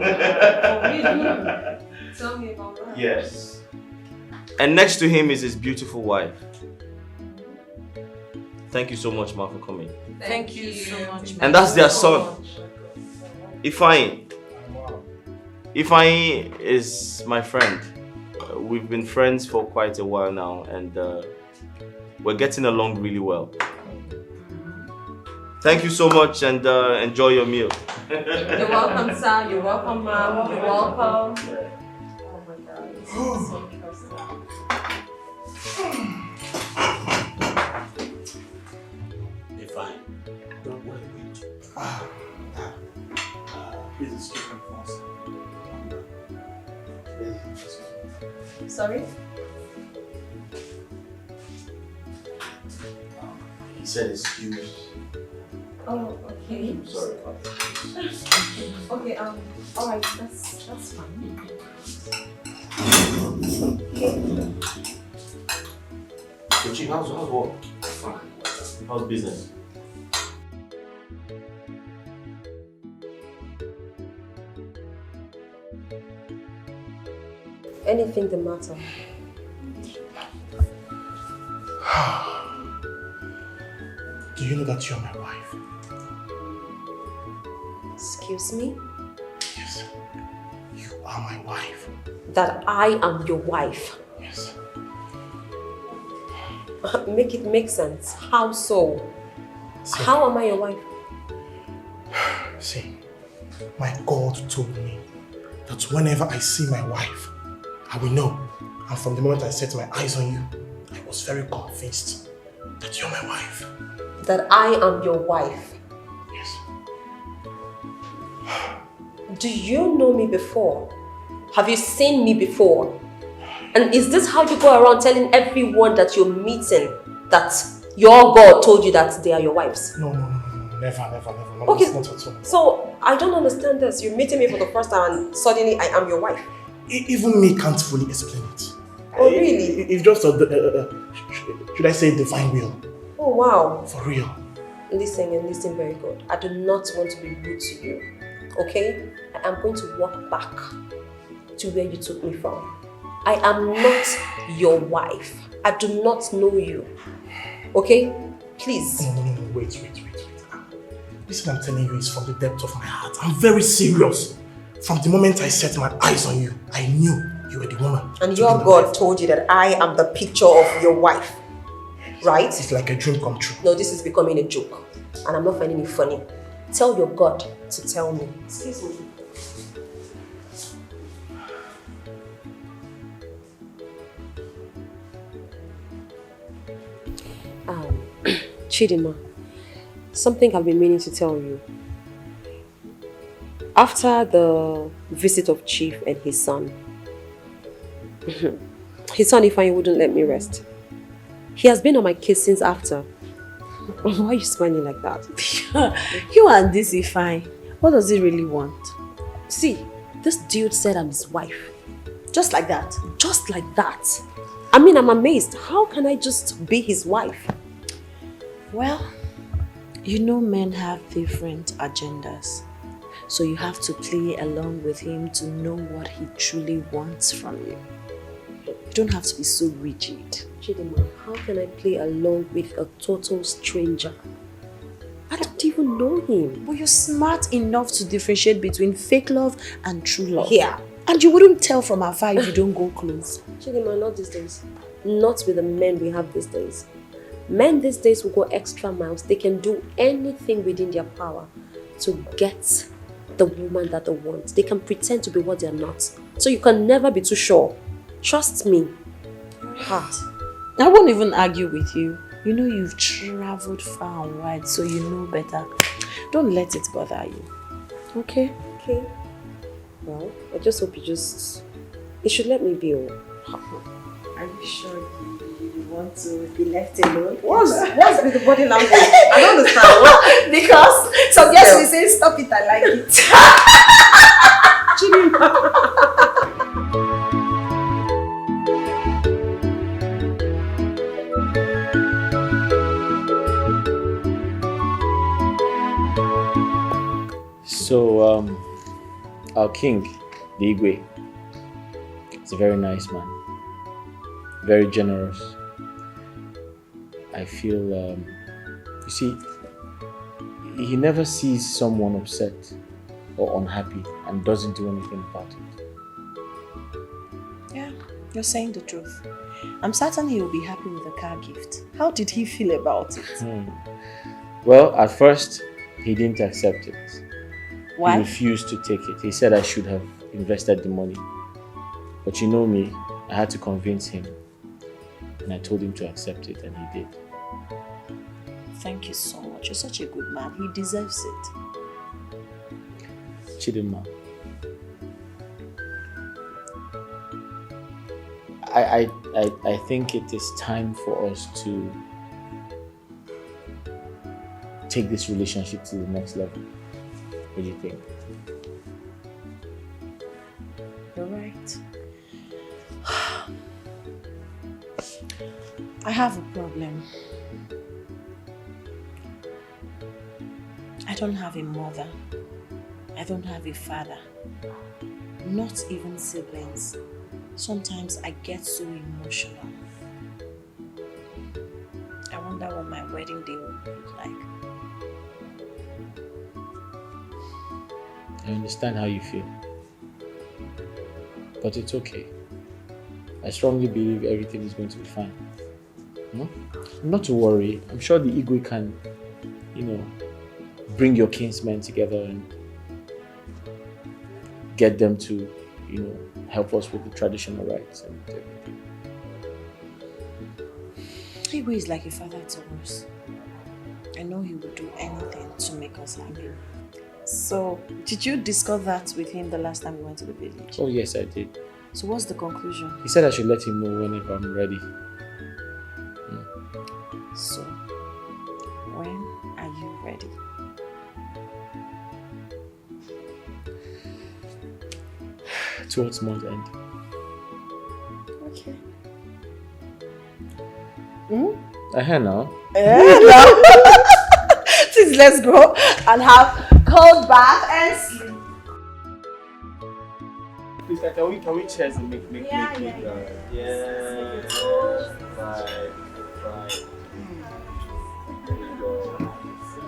me about that. Yes. And next to him is his beautiful wife. Thank you so much, Ma, for coming. Thank you so much. And that's their son, Ifeanyi. Ifeanyi is my friend. We've been friends for quite a while now, and we're getting along really well. Thank you so much, and enjoy your meal. You're welcome, sir. You're welcome, ma'am. You're welcome. Oh my God, this is so interesting. Be fine. Don't worry. Please excuse me first. Sorry? He said excuse. Oh, okay. I'm sorry. Okay, alright, that's fine. So, Chief, how's work? Fine. How's business? Anything the matter? Do you know that you're my wife? Excuse me? Yes. You are my wife. That I am your wife? Yes. Make it make sense. How so? See, How am I your wife? see, my God told me that whenever I see my wife, I will know And from the moment I set my eyes on you, I was very convinced that you're my wife. That I am your wife? Yes. Do you know me before? Have you seen me before? And is this how you go around telling everyone that you're meeting that your God told you that they are your wives? No. Never. No, Okay, not at all. so I don't understand this. You're meeting me for the first time and suddenly I am your wife. Even me can't fully explain it. Oh, really? It's just should I say divine will? Oh, wow. For real. Listen and listen very good. I do not want to be rude to you. Okay? I am going to walk back to where you took me from. I am not your wife. I do not know you. Okay? Please. No, wait. This what I'm telling you is from the depth of my heart. I'm very serious. From the moment I set my eyes on you, I knew you were the woman. And your God told you that I am the picture of your wife. Right? It's like a dream come true. No, this is becoming a joke. And I'm not finding it funny. Tell your God to tell me. Excuse me. Chidima, something I've been meaning to tell you. After the visit of Chief and his son Ifeanyi wouldn't let me rest. He has been on my case since after. Why are you smiling like that? You and this Ifeanyi, what does he really want? See, this dude said I'm his wife. Just like that? Just like that. I mean, I'm amazed. How can I just be his wife? Well, you know men have different agendas. So you have to play along with him to know what he truly wants from you. You don't have to be so rigid. Chidima, how can I play along with a total stranger? I don't even know him. But you're smart enough to differentiate between fake love and true love. Yeah. And you wouldn't tell from afar if you don't go close. Chidima, not these days. Not with the men we have these days. Men these days will go extra miles. They can do anything within their power to get the woman that they want. They can pretend to be what they're not. So you can never be too sure. Trust me. I won't even argue with you. You know you've traveled far and wide, so you know better. Don't let it bother you. Okay? Okay. Well, I just hope you should let me be. Are you sure you want to be left alone? What's with the body language? I don't understand. What? Because some girls will say, stop it, I like it. So, our king, the Igwe, is a very nice man, very generous. I feel, you see, he never sees someone upset or unhappy and doesn't do anything about it. Yeah, you're saying the truth. I'm certain he will be happy with the car gift. How did he feel about it? Well, at first, he didn't accept it. Why? He refused to take it. He said I should have invested the money. But you know me, I had to convince him. And I told him to accept it, and he did. Thank you so much. You're such a good man. He deserves it. Chidima, I think it is time for us to take this relationship to the next level. What do you think? You're right. I have a problem. I don't have a mother. I don't have a father. Not even siblings. Sometimes I get so emotional. I wonder what my wedding day will look like. I understand how you feel. But it's okay. I strongly believe everything is going to be fine. No? Not to worry. I'm sure the Igwe can, bring your kinsmen together and get them to help us with the traditional rites and everything. Igwe is like a father to us. I know he would do anything to make us happy. So, did you discuss that with him the last time we went to the village? Oh yes, I did. So what's the conclusion? He said I should let him know whenever I'm ready. So, when are you ready? Towards month end. Okay. I hear now. Please, let's go and have cold bath and sleep. Please, can we cheers and make Yeah. Right. There we go.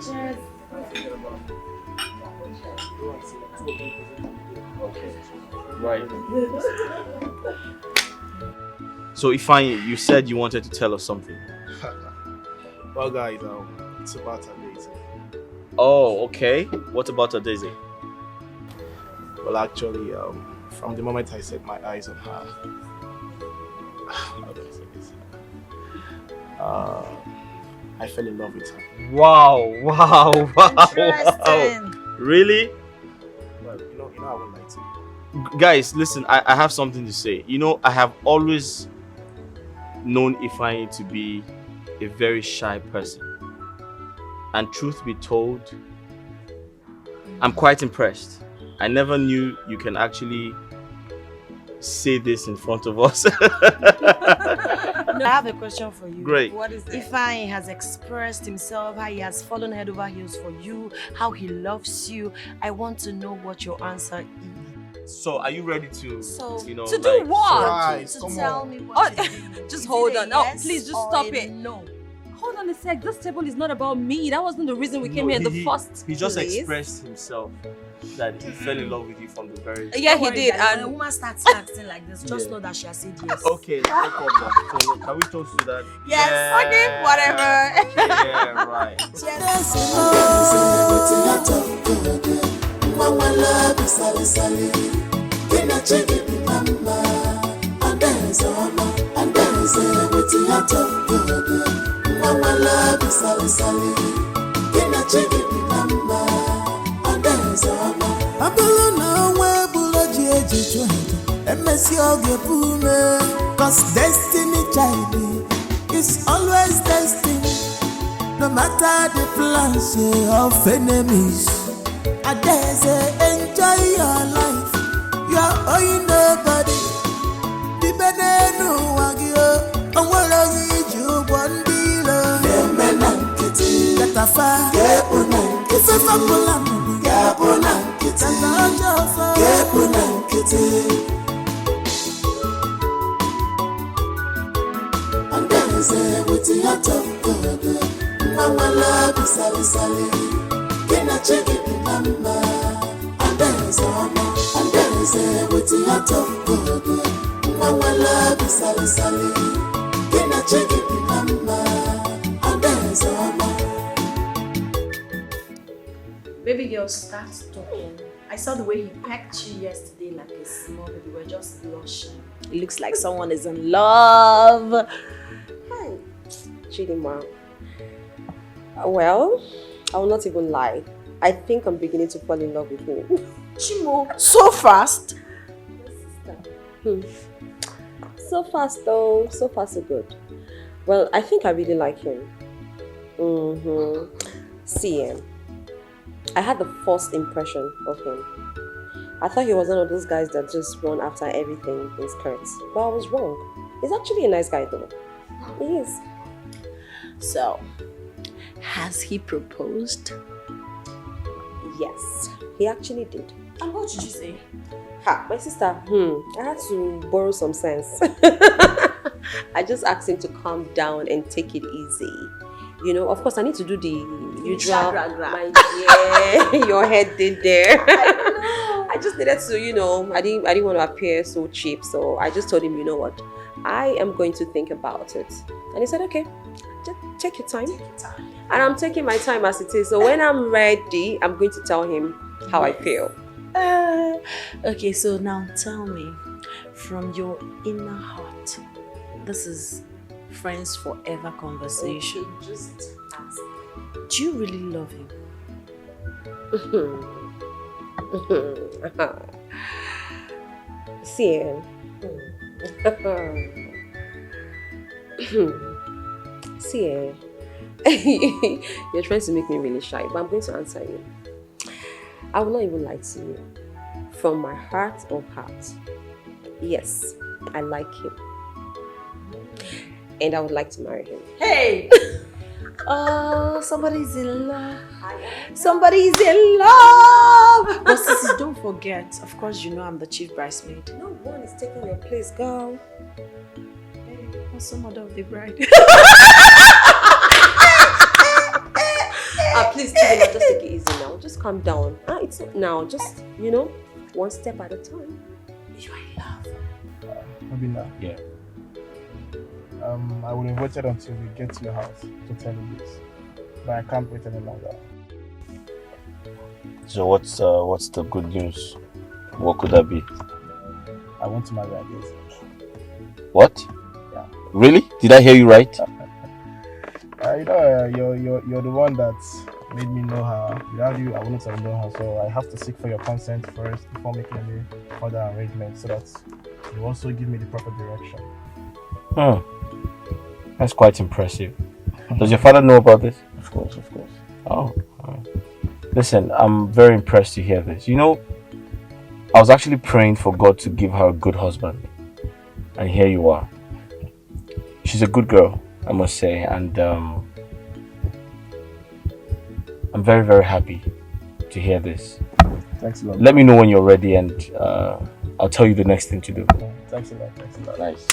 Cheers. Okay. Right. So Ifeanyi, you said you wanted to tell us something. Well, guys, it's about a daisy. Oh, okay. What about Daisy? Well, actually, from the moment I set my eyes on her, how do I say this? I fell in love with her. Wow. Interesting. Really? Well, I won't lie to you. Guys, listen, I have something to say. I have always known Ifeanyi to be a very shy person. And truth be told, I'm quite impressed. I never knew you can actually say this in front of us. No, I have a question for you. Great. What is it? Ifeanyi has expressed himself, how he has fallen head over heels for you, how he loves you. I want to know what your answer is. So, are you ready to, So, to do what? Guys, to come tell on. me what you think. Just Is hold it a on. Oh, yes please, just or stop a it. No. Hold on a sec. This table is not about me. That wasn't the reason we came No, here in the first He just place. expressed himself that he fell in love with you from the very... Yeah, Don't he worry, did. guys, when a And woman starts acting like this, just Yeah. know that she has said yes. Okay, no problem. So, can we toast to that? Yes. Okay, whatever. Yeah, right. Cause destiny child is always destiny. No matter the plans of enemies, I dare say enjoy your life. You are owing nobody. The benenu wagio, onwere yiju bondilo. Nemenankiti, katafa, kepunankiti, ifefakulamu, kepunankiti, katajofa, kepunankiti. Say with the heart of God, Mama love is sally. Can I check it number? And there's a with the heart of God, Mama love is sally. Can I check it number? And there's Baby girl, start talking. I saw the way he pecked you yesterday like a small baby. You were just blushing. It looks like someone is in love. hi, Chidima. Well, I will not even lie. I think I'm beginning to fall in love with him. Chimo, so fast. So fast though, so far so good. Well, I think I really like him. See, I had the first impression of him. I thought he was one of those guys that just run after everything in skirts. But I was wrong. He's actually a nice guy though. He is. So, has he proposed? Yes, he actually did. And what did you say? Ha, my sister, I had to borrow some sense. I just asked him to calm down and take it easy. You know, of course, I need to do the usual. My dear, your head did there. I just needed to, I didn't want to appear so cheap. So I just told him, you know what, I am going to think about it. And he said, okay, just take your time. And I'm taking my time as it is. So when I'm ready, I'm going to tell him how I feel. Okay, so now tell me, from your inner heart, this is friends forever conversation. Okay, just ask. Do you really love him? See, see, you're trying to make me really shy, but I'm going to answer you. I will not even lie to you. From my heart of heart, yes, I like him. And I would like to marry him. Hey! Oh, somebody's in love. Somebody's in love. But sisters, don't forget, of course, you know I'm the chief bridesmaid. No one is taking your place, girl. What's the mother of the bride? Please, Chidima, just take it easy now. Just calm down. It's not now. Just, one step at a time. You are in love. Obinna. Yeah. I would have waited until we get to your house to tell you this, but I can't wait any longer. So what's the good news? What could that be? I want to marry Adese. What? Yeah. Really? Did I hear you right? You're the one that made me know her. Without you, I wouldn't have known her. So I have to seek for your consent first before making any further arrangements, so that you also give me the proper direction. That's quite impressive. Does your father know about this? Of course, of course. Oh. Listen, I'm very impressed to hear this. I was actually praying for God to give her a good husband. And here you are. She's a good girl, I must say. And I'm very, very happy to hear this. Thanks a lot. Let me know when you're ready and I'll tell you the next thing to do. Thanks a lot. Thanks a lot. Nice.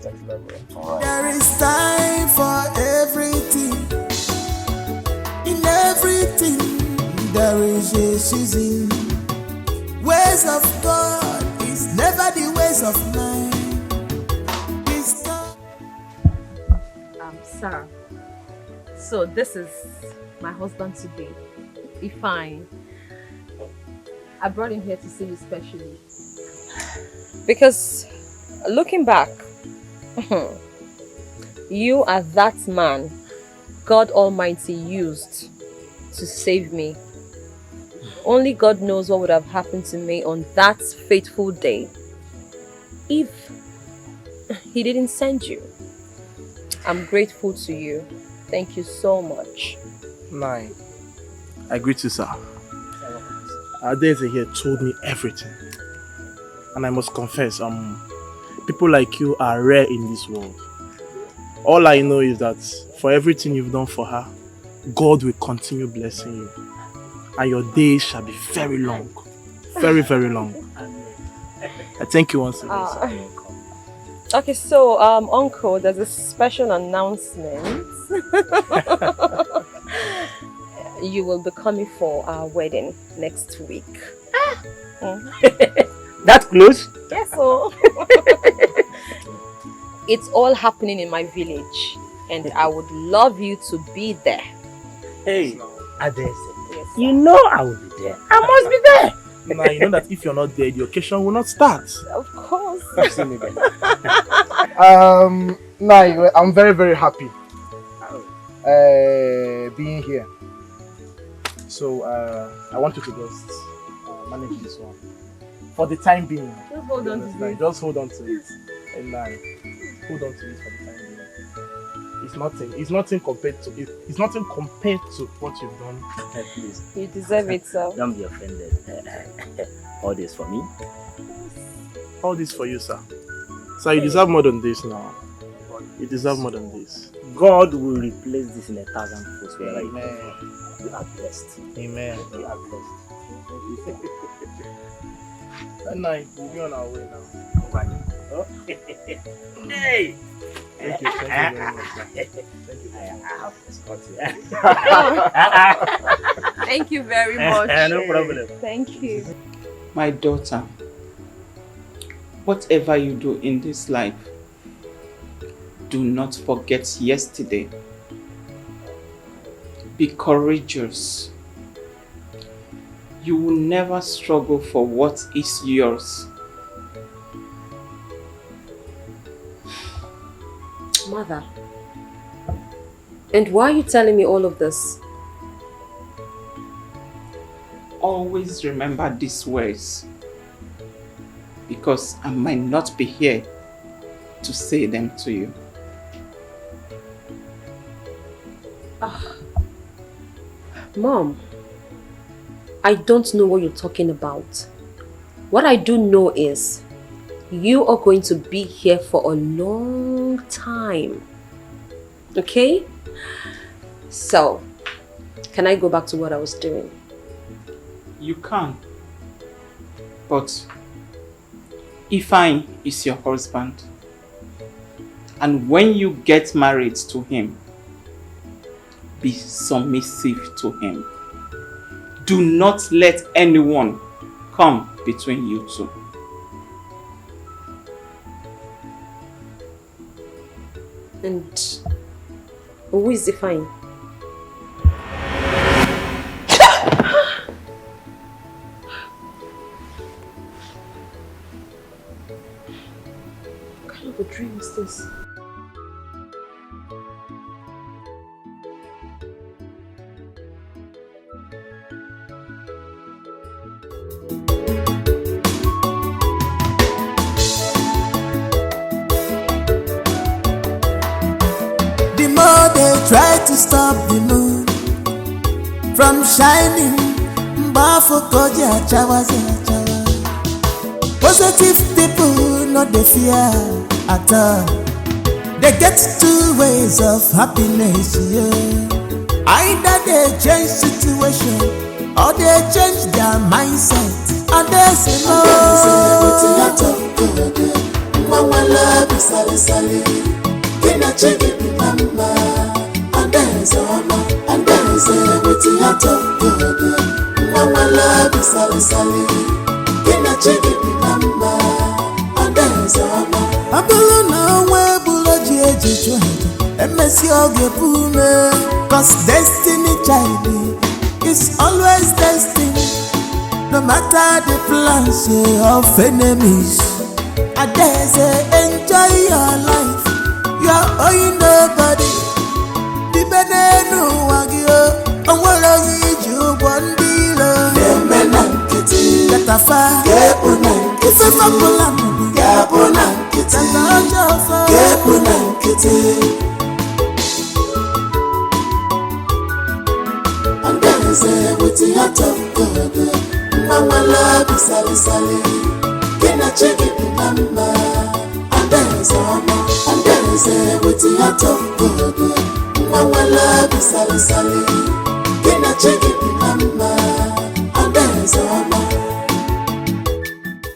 Thanks a lot, bro. All right. There is time for everything. In everything, there is a season. Ways of God is never the ways of man. Sir. So this is my husband today, Ifeanyi. I brought him here to see you specially. Because looking back, you are that man God Almighty used to save me. Only God knows what would have happened to me on that fateful day if He didn't send you. I'm grateful to you. Thank you so much. Nine. I greet you, sir. Adese here told me everything. And I must confess, people like you are rare in this world. All I know is that for everything you've done for her, God will continue blessing you. And your days shall be very long. Very, very long. I thank you once again. Okay, so Uncle, there's a special announcement. You will be coming for our wedding next week. That close? Yes, so it's all happening in my village, and I would love you to be there. Hey, Adese, yes, you know I will be there. I must be there. Now you know that if you're not there, the occasion will not start. Of course. See me there. Now I'm very, very happy being here. So I want you to just manage this one for the time being. Just hold on to it. Just hold on to it, and hold on to it for the time being. It's nothing compared to it. It's nothing compared to what you've done. Please. You deserve it, sir. Don't be offended. All this for me. All this for you, sir. Sir, you deserve more than this now. You deserve more than this. God will replace this in 1,000 folds wherever you Amen. go. You are blessed. Amen. You are blessed. That night, we'll be on our way now. Oh. Hey! Thank you very much. Thank you. I have to escort you. Thank you very much. No problem. Thank you. My daughter, whatever you do in this life, do not forget yesterday. Be courageous. you will never struggle for what is yours. Mother, and why are you telling me all of this? Always remember these words, because I might not be here to say them to you. Mom, I don't know what you're talking about. What I do know is you are going to be here for a long time. Okay? So, can I go back to what I was doing? You can. But Ifeanyi is your husband. And when you get married to him, be submissive to him. Do not let anyone come between you two. And who is Ifeanyi? What kind of a dream is this? Try to stop the moon from shining. Positive people not the fear at all. They get two ways of happiness, yeah. Either they change situation or they change their mindset. And they say no. Mama love is sally. And there's a witty out of good. Mama love is sally. Can I check it, number? And there's a I belong now where Bulogy and Messi Ogepume. Cause destiny child is always destiny. No matter the plans of enemies. And there's a enjoy your life. You are owing nobody. The benenu wagio. And what are you one dealer? The men and kitty. Get a fire. Get one. It's a fabula. Get one and kitty. Get one and kitty. And there is a witty out of good. Mama love is sally. Can I check it, number? And there's a witty out of good. Mama love is sally. Can I check it, number?